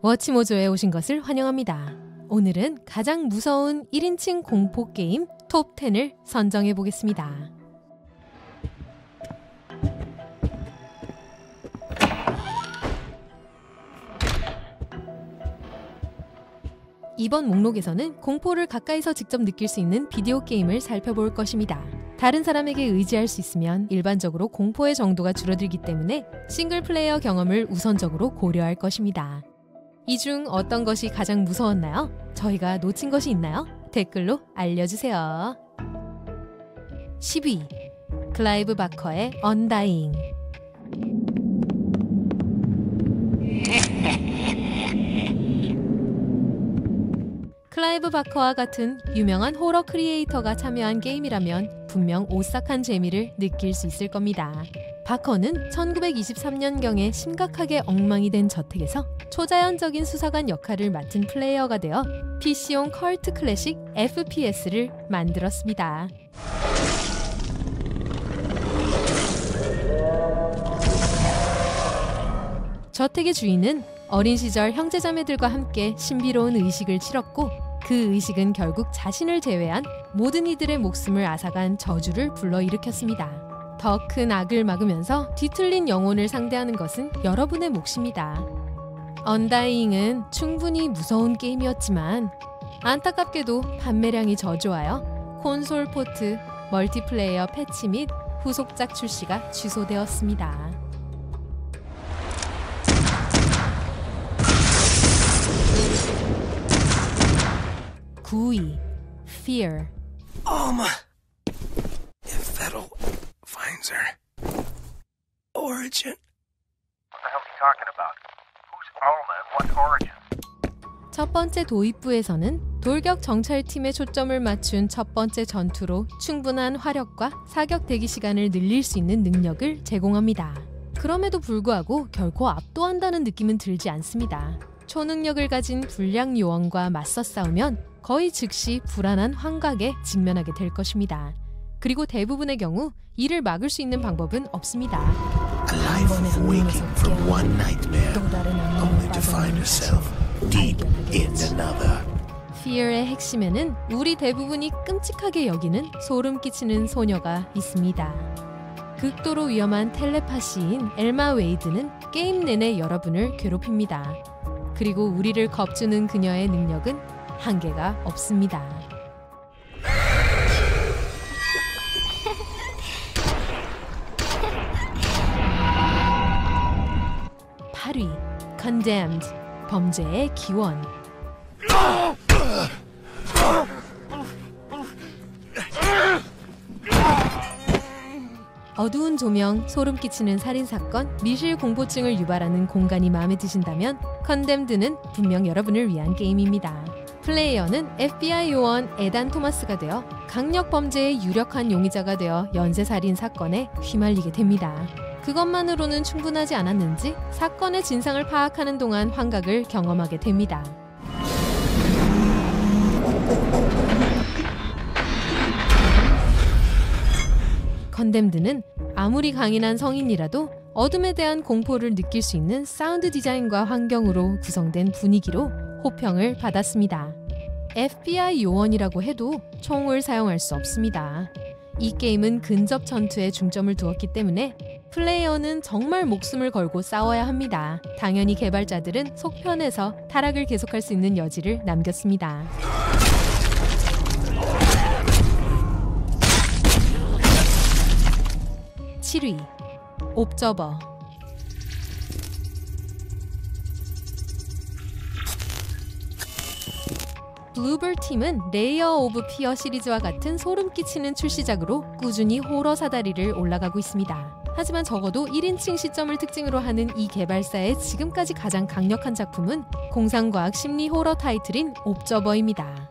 워치모조에 오신 것을 환영합니다. 오늘은 가장 무서운 1인칭 공포 게임 톱 10을 선정해 보겠습니다. 이번 목록에서는 공포를 가까이서 직접 느낄 수 있는 비디오 게임을 살펴볼 것입니다. 다른 사람에게 의지할 수 있으면 일반적으로 공포의 정도가 줄어들기 때문에 싱글 플레이어 경험을 우선적으로 고려할 것입니다. 이 중 어떤 것이 가장 무서웠나요? 저희가 놓친 것이 있나요? 댓글로 알려주세요. 10위 클라이브 바커의 언다잉. 클라이브 바커와 같은 유명한 호러 크리에이터가 참여한 게임이라면 분명 오싹한 재미를 느낄 수 있을 겁니다. 바커는 1923년경에 심각하게 엉망이 된 저택에서 초자연적인 수사관 역할을 맡은 플레이어가 되어 PC용 컬트 클래식 FPS를 만들었습니다. 저택의 주인은 어린 시절 형제자매들과 함께 신비로운 의식을 치렀고 그 의식은 결국 자신을 제외한 모든 이들의 목숨을 앗아간 저주를 불러일으켰습니다. 더 큰 악을 막으면서 뒤틀린 영혼을 상대하는 것은 여러분의 몫입니다. 언다이잉은 충분히 무서운 게임이었지만 안타깝게도 판매량이 저조하여 콘솔 포트, 멀티플레이어 패치 및 후속작 출시가 취소되었습니다. 9위 Fear. If Vettel finds her. Origin. What the hell are you talking about? Who's Alma and what origin? 첫 번째 도입부에서는 돌격 정찰팀에 초점을 맞춘 첫 번째 전투로 충분한 화력과 사격 대기 시간을 늘릴 수 있는 능력을 제공합니다. 그럼에도 불구하고 결코 압도한다는 느낌은 들지 않습니다. 초능력을 가진 불량 요원과 맞서 싸우면 거의 즉시 불안한 환각에 직면하게 될 것입니다. 그리고 대부분의 경우 이를 막을 수 있는 방법은 없습니다. Alive waking from one nightmare, only to find herself deep in another. Fear의 핵심에는 우리 대부분이 끔찍하게 여기는 소름 끼치는 소녀가 있습니다. 극도로 위험한 텔레파시인 엘마 웨이드는 게임 내내 여러분을 괴롭힙니다. 그리고 우리를 겁주는 그녀의 능력은 한계가 없습니다. 8위 Condemned. 범죄의 기원. 어두운 조명, 소름 끼치는 살인사건, 미실 공포증을 유발하는 공간이 마음에 드신다면 컨뎀드는 분명 여러분을 위한 게임입니다. 플레이어는 FBI 요원 에단 토마스가 되어 강력 범죄의 유력한 용의자가 되어 연쇄살인 사건에 휘말리게 됩니다. 그것만으로는 충분하지 않았는지 사건의 진상을 파악하는 동안 환각을 경험하게 됩니다. 컨뎀드는 아무리 강인한 성인이라도 어둠에 대한 공포를 느낄 수 있는 사운드 디자인과 환경으로 구성된 분위기로 호평을 받았습니다. FBI 요원이라고 해도 총을 사용할 수 없습니다. 이 게임은 근접 전투에 중점을 두었기 때문에 플레이어는 정말 목숨을 걸고 싸워야 합니다. 당연히 개발자들은 속편에서 타락을 계속할 수 있는 여지를 남겼습니다. 7위 옵저버. 블루블 팀은 레이어 오브 피어 시리즈와 같은 소름 끼치는 출시작으로 꾸준히 호러 사다리를 올라가고 있습니다. 하지만 적어도 1인칭 시점을 특징으로 하는 이 개발사의 지금까지 가장 강력한 작품은 공상과학 심리 호러 타이틀인 옵저버입니다.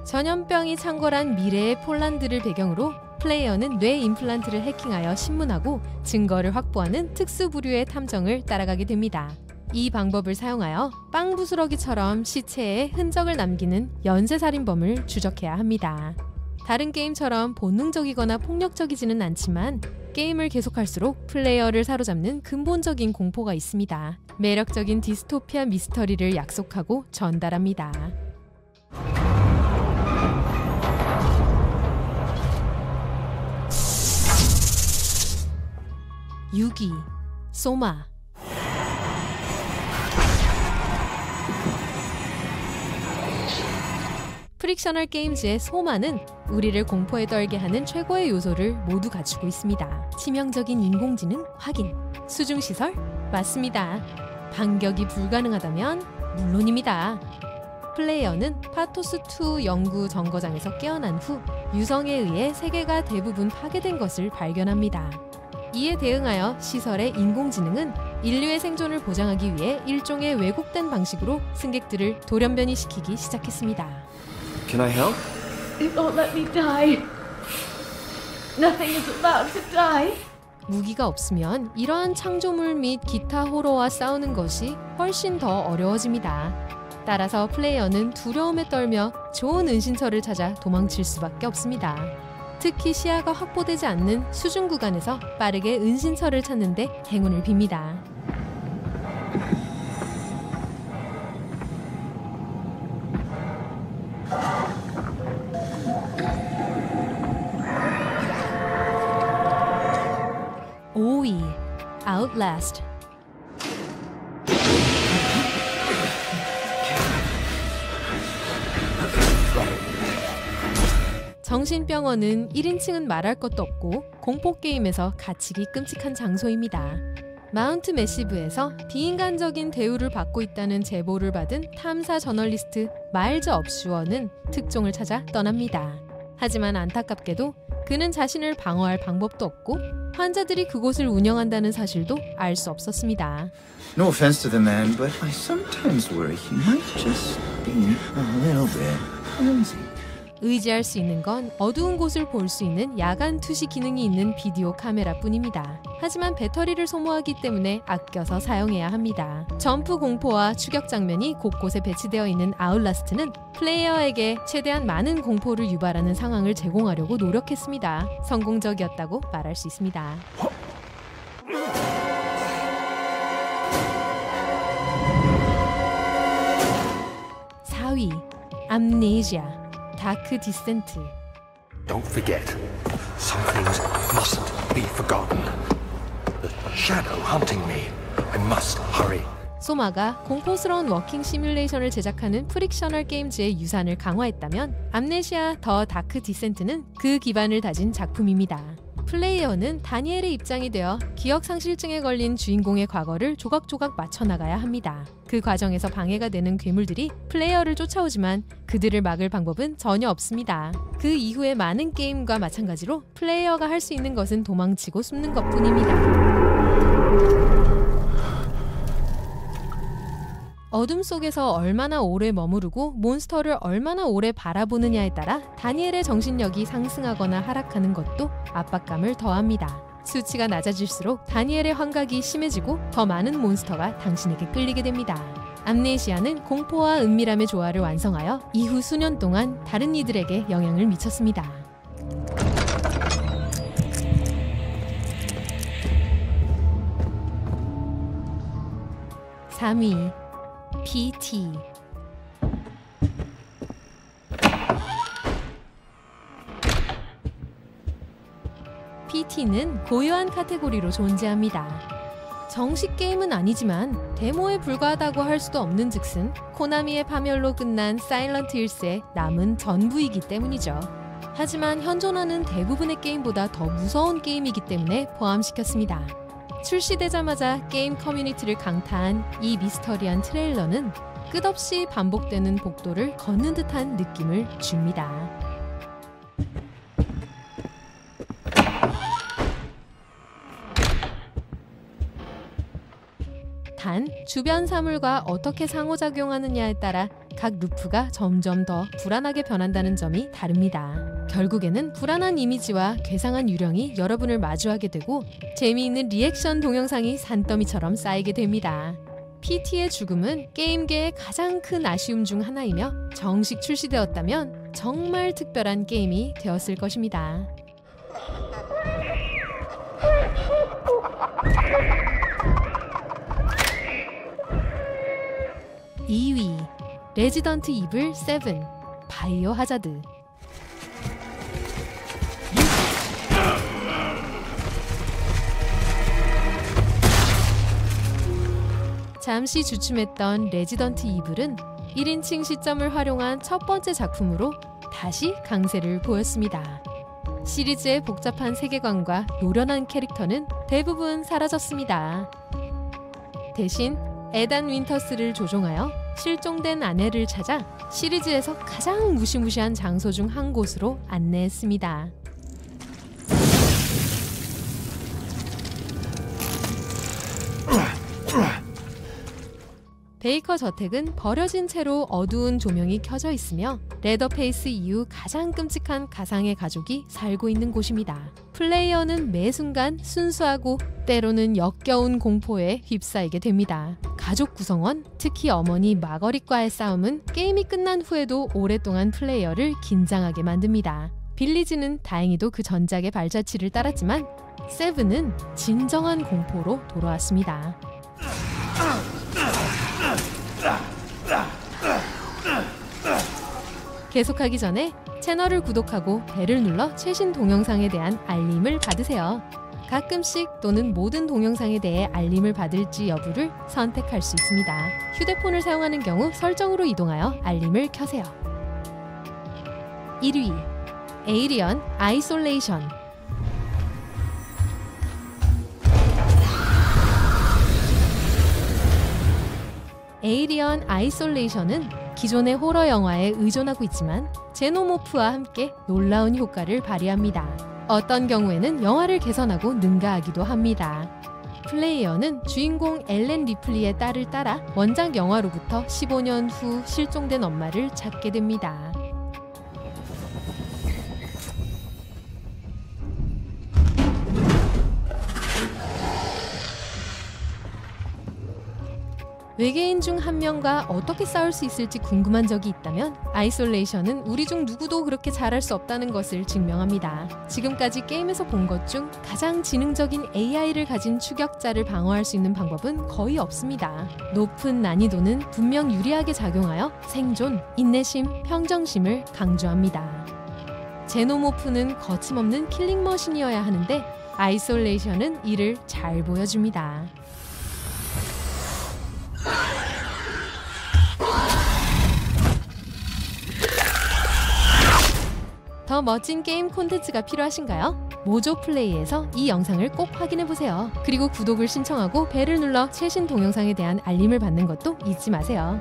전염병이 창궐한 미래의 폴란드를 배경으로 플레이어는 뇌 임플란트를 해킹하여 신문하고 증거를 확보하는 특수 부류의 탐정을 따라가게 됩니다. 이 방법을 사용하여 빵 부스러기처럼 시체에 흔적을 남기는 연쇄살인범을 추적해야 합니다. 다른 게임처럼 본능적이거나 폭력적이지는 않지만 게임을 계속할수록 플레이어를 사로잡는 근본적인 공포가 있습니다. 매력적인 디스토피아 미스터리를 약속하고 전달합니다. 6위 소마. 프릭셔널 게임즈의 소마는 우리를 공포에 떨게 하는 최고의 요소를 모두 갖추고 있습니다. 치명적인 인공지능 확인. 수중시설? 맞습니다. 반격이 불가능하다면 물론입니다. 플레이어는 파토스2 연구 정거장에서 깨어난 후 유성에 의해 세계가 대부분 파괴된 것을 발견합니다. 이에 대응하여 시설의 인공지능은 인류의 생존을 보장하기 위해 일종의 왜곡된 방식으로 승객들을 돌연변이시키기 시작했습니다. Can I help? It won't let me die. Nothing is about to die. 무기가 없으면 이러한 창조물 및 기타 호러와 싸우는 것이 훨씬 더 어려워집니다. 따라서 플레이어는 두려움에 떨며 좋은 은신처를 찾아 도망칠 수밖에 없습니다. 특히 시야가 확보되지 않는 수중 구간에서 빠르게 은신처를 찾는 데 행운을 빕니다. Outlast. 정신병원은 1인칭은 말할 것도 없고 공포게임에서 갇히기 끔찍한 장소입니다. 마운트 매시브에서 비인간적인 대우를 받고 있다는 제보를 받은 탐사 저널리스트 마일즈 업슈어는 특종을 찾아 떠납니다. 하지만 안타깝게도 그는 자신을 방어할 방법도 없고 환자들이 그곳을 운영한다는 사실도 알 수 없었습니다. No offense to the man, but I sometimes worry he might just be a little bit clumsy. 의지할 수 있는 건 어두운 곳을 볼 수 있는 야간 투시 기능이 있는 비디오 카메라뿐입니다. 하지만 배터리를 소모하기 때문에 아껴서 사용해야 합니다. 점프 공포와 추격 장면이 곳곳에 배치되어 있는 아웃라스트는 플레이어에게 최대한 많은 공포를 유발하는 상황을 제공하려고 노력했습니다. 성공적이었다고 말할 수 있습니다. 4위 암네시아 다크 디센트. Don't forget, some things mustn't be forgotten. The shadow hunting me. I must hurry. 소마가 공포스러운 워킹 시뮬레이션을 제작하는 프릭셔널 게임즈의 유산을 강화했다면 암네시아 더 다크 디센트는 그 기반을 다진 작품입니다. 플레이어는 다니엘의 입장이 되어 기억상실증에 걸린 주인공의 과거를 조각조각 맞춰나가야 합니다. 그 과정에서 방해가 되는 괴물들이 플레이어를 쫓아오지만 그들을 막을 방법은 전혀 없습니다. 그 이후의 많은 게임과 마찬가지로 플레이어가 할 수 있는 것은 도망치고 숨는 것뿐입니다. 어둠 속에서 얼마나 오래 머무르고 몬스터를 얼마나 오래 바라보느냐에 따라 다니엘의 정신력이 상승하거나 하락하는 것도 압박감을 더합니다. 수치가 낮아질수록 다니엘의 환각이 심해지고 더 많은 몬스터가 당신에게 끌리게 됩니다. 암네시아는 공포와 은밀함의 조화를 완성하여 이후 수년 동안 다른 이들에게 영향을 미쳤습니다. 3위 PT. PT는 고유한 카테고리로 존재합니다. 정식 게임은 아니지만 데모에 불과하다고 할 수도 없는 즉슨 코나미의 파멸로 끝난 사일런트 힐스의 남은 전부이기 때문이죠. 하지만 현존하는 대부분의 게임보다 더 무서운 게임이기 때문에 포함시켰습니다. 출시되자마자 게임 커뮤니티를 강타한 이 미스터리한 트레일러는 끝없이 반복되는 복도를 걷는 듯한 느낌을 줍니다. 단, 주변 사물과 어떻게 상호작용하느냐에 따라 각 루프가 점점 더 불안하게 변한다는 점이 다릅니다. 결국에는 불안한 이미지와 괴상한 유령이 여러분을 마주하게 되고 재미있는 리액션 동영상이 산더미처럼 쌓이게 됩니다. PT의 죽음은 게임계의 가장 큰 아쉬움 중 하나이며 정식 출시되었다면 정말 특별한 게임이 되었을 것입니다. 2위 레지던트 이블 7 바이오 하자드. 잠시 주춤했던 레지던트 이블은 1인칭 시점을 활용한 첫 번째 작품으로 다시 강세를 보였습니다. 시리즈의 복잡한 세계관과 노련한 캐릭터는 대부분 사라졌습니다. 대신 에단 윈터스를 조종하여 실종된 아내를 찾아 시리즈에서 가장 무시무시한 장소 중 한 곳으로 안내했습니다. 베이커 저택은 버려진 채로 어두운 조명이 켜져 있으며 레더페이스 이후 가장 끔찍한 가상의 가족이 살고 있는 곳입니다. 플레이어는 매 순간 순수하고 때로는 역겨운 공포에 휩싸이게 됩니다. 가족 구성원, 특히 어머니 마거릿과의 싸움은 게임이 끝난 후에도 오랫동안 플레이어를 긴장하게 만듭니다. 빌리지는 다행히도 그 전작의 발자취를 따랐지만 세븐은 진정한 공포로 돌아왔습니다. 계속하기 전에 채널을 구독하고 벨을 눌러 최신 동영상에 대한 알림을 받으세요. 가끔씩 또는 모든 동영상에 대해 알림을 받을지 여부를 선택할 수 있습니다. 휴대폰을 사용하는 경우 설정으로 이동하여 알림을 켜세요. 1위 에이리언 아이솔레이션. 에이리언 아이솔레이션은 기존의 호러 영화에 의존하고 있지만 제노모프와 함께 놀라운 효과를 발휘합니다. 어떤 경우에는 영화를 개선하고 능가하기도 합니다. 플레이어는 주인공 엘렌 리플리의 딸을 따라 원작 영화로부터 15년 후 실종된 엄마를 찾게 됩니다. 외계인 중 한 명과 어떻게 싸울 수 있을지 궁금한 적이 있다면 아이솔레이션은 우리 중 누구도 그렇게 잘할 수 없다는 것을 증명합니다. 지금까지 게임에서 본 것 중 가장 지능적인 AI를 가진 추격자를 방어할 수 있는 방법은 거의 없습니다. 높은 난이도는 분명 유리하게 작용하여 생존, 인내심, 평정심을 강조합니다. 제노모프는 거침없는 킬링머신이어야 하는데 아이솔레이션은 이를 잘 보여줍니다. 더 멋진 게임 콘텐츠가 필요하신가요? 모조 플레이에서 이 영상을 꼭 확인해보세요. 그리고 구독을 신청하고 벨을 눌러 최신 동영상에 대한 알림을 받는 것도 잊지 마세요.